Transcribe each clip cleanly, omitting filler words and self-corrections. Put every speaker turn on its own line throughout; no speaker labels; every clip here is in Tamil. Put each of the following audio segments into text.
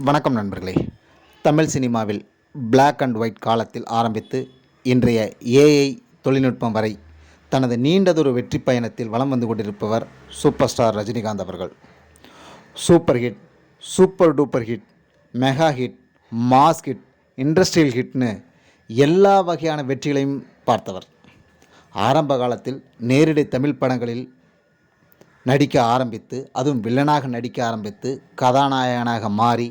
வணக்கம் நண்பர்களே. தமிழ் சினிமாவில் பிளாக் அண்ட் ஒயிட் காலத்தில் ஆரம்பித்து இன்றைய ஏஐ தொழில்நுட்பம் வரை தனது நீண்டதொரு வெற்றி பயணத்தில் வலம் வந்து கொண்டிருப்பவர் சூப்பர் ஸ்டார் ரஜினிகாந்த் அவர்கள். Super hit, super duper hit, mega hit, mass hit, industrial ஹிட்னு எல்லா வகையான வெற்றிகளையும் பார்த்தவர். ஆரம்ப காலத்தில் நேரடி தமிழ் படங்களில் நடிக்க ஆரம்பித்து, அதுவும் வில்லனாக நடிக்க ஆரம்பித்து கதாநாயகனாக மாறி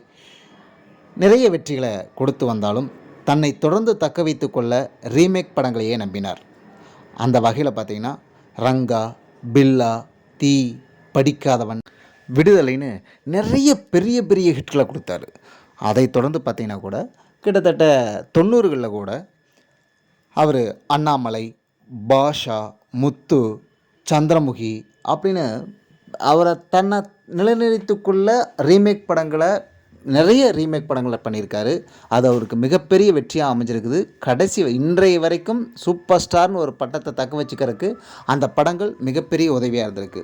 நிறைய வெற்றிகளை கொடுத்து வந்தாலும் தன்னை தொடர்ந்து தக்க வைத்து கொள்ள ரீமேக் படங்களையே நம்பினார். அந்த வகையில் பார்த்திங்கன்னா ரங்கா, பில்லா, தீ, படிக்காதவன், விடுதலைன்னு நிறைய பெரிய பெரிய ஹிட்களை கொடுத்தாரு. அதை தொடர்ந்து பார்த்திங்கன்னா கூட கிட்டத்தட்ட 90களில் கூட அவர் அண்ணாமலை, பாஷா, முத்து, சந்திரமுகி அப்படின்னு அவரை தன்னை நிலைநிறுத்திக்குள்ள நிறைய ரீமேக் படங்களை பண்ணியிருக்காரு. அது அவருக்கு மிகப்பெரிய வெற்றியாக அமைஞ்சிருக்குது. இன்றைய வரைக்கும் சூப்பர் ஸ்டார்னு ஒரு பட்டத்தை தக்க வச்சுக்கிறதுக்கு அந்த படங்கள் மிகப்பெரிய உதவியாக இருந்திருக்கு.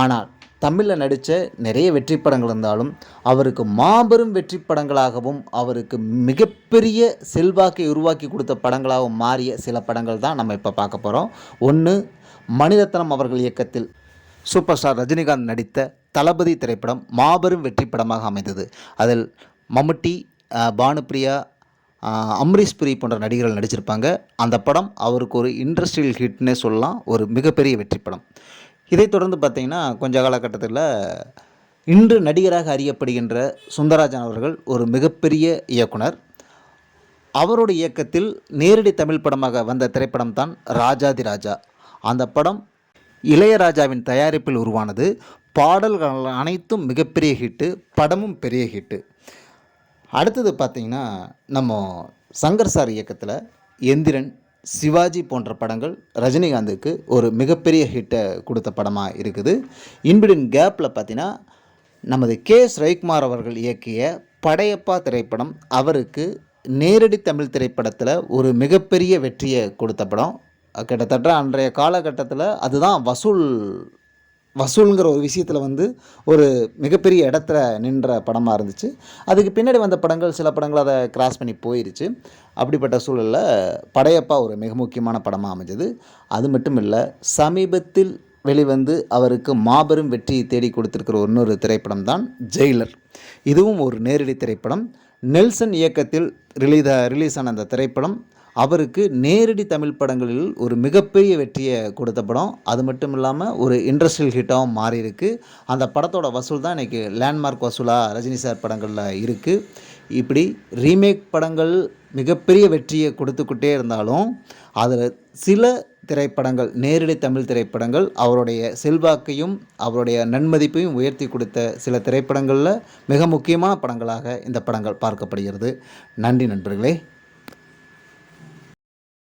ஆனால் தமிழில் நடித்த நிறைய வெற்றி படங்கள் இருந்தாலும் அவருக்கு மாபெரும் வெற்றி படங்களாகவும் அவருக்கு மிகப்பெரிய செல்வாக்கை உருவாக்கி கொடுத்த படங்களாகவும் மாறிய சில படங்கள் தான் நம்ம இப்போ பார்க்க போகிறோம். ஒன்று, மணிரத்னம் அவர்கள் இயக்கத்தில் சூப்பர் ஸ்டார் ரஜினிகாந்த் நடித்த தளபதி திரைப்படம் மாபெரும் வெற்றி படமாக அமைந்தது. அதில் மம்முட்டி, பானுப்பிரியா, அம்ரீஷ் புரி போன்ற நடிகர்கள் நடிச்சிருப்பாங்க. அந்த படம் அவருக்கு ஒரு இண்டஸ்ட்ரியல் ஹிட்னே சொல்லலாம், ஒரு மிகப்பெரிய வெற்றி படம். இதைத் தொடர்ந்து பார்த்திங்கன்னா கொஞ்ச காலகட்டத்தில் இன்று நடிகராக அறியப்படுகின்ற சுந்தரராஜன் அவர்கள் ஒரு மிகப்பெரிய இயக்குனர். அவருடைய இயக்கத்தில் நேரடி தமிழ் படமாக வந்த திரைப்படம் தான் ராஜாதி ராஜா. அந்த படம் இளையராஜாவின் தயாரிப்பில் உருவானது. பாடல்கள் அனைத்தும் மிகப்பெரிய ஹிட்டு, படமும் பெரிய ஹிட்டு. அடுத்தது பார்த்திங்கன்னா நம்ம சங்கர் சார் இயக்கத்தில் எந்திரன், சிவாஜி போன்ற படங்கள் ரஜினிகாந்துக்கு ஒரு மிகப்பெரிய ஹிட்டை கொடுத்த படமாக இருக்குது. இன்பிட்வீன் கேப்பில் பார்த்திங்கன்னா நமது எஸ் ரவிக்குமார் அவர்கள் இயக்கிய படையப்பா திரைப்படம் அவருக்கு நேரடி தமிழ் திரைப்படத்தில் ஒரு மிகப்பெரிய வெற்றியை கொடுத்த படம். கிட்டத்தட்ட அன்றைய காலகட்டத்தில் அதுதான் வசூலுங்கிற ஒரு விஷயத்தில் ஒரு மிகப்பெரிய இடத்துல நின்ற படமாக இருந்துச்சு. அதுக்கு பின்னாடி வந்த படங்கள் சில படங்கள் அதை கிராஸ் பண்ணி போயிடுச்சு. அப்படிப்பட்ட சூழலில் படையப்பா ஒரு மிக முக்கியமான படமாக அமைஞ்சது. அது மட்டும் இல்லை, சமீபத்தில் வெளிவந்து அவருக்கு மாபெரும் வெற்றி தேடி கொடுத்துருக்கிற இன்னொரு திரைப்படம் தான் ஜெயிலர். இதுவும் ஒரு நேரடி திரைப்படம். நெல்சன் இயக்கத்தில் ரிலீஸ் ஆன அந்த திரைப்படம் அவருக்கு நேரடி தமிழ் படங்களில் ஒரு மிகப்பெரிய வெற்றியை கொடுத்த படம். அது மட்டும் இல்லாமல் ஒரு இண்டஸ்ட்ரியல் ஹிட்டாகவும் மாறியிருக்கு. அந்த படத்தோட வசூல் தான் இன்றைக்கி லேண்ட்மார்க் வசூலாக ரஜினி சார் படங்களில் இருக்குது. இப்படி ரீமேக் படங்கள் மிகப்பெரிய வெற்றியை கொடுத்துக்கிட்டே இருந்தாலும் அதில் சில திரைப்படங்கள், நேரடி தமிழ் திரைப்படங்கள் அவருடைய செல்வாக்கையும் அவருடைய நன்மதிப்பையும் உயர்த்தி கொடுத்த சில திரைப்படங்களில் மிக முக்கியமான படங்களாக இந்த படங்கள் பார்க்கப்படுகிறது. நன்றி நண்பர்களே.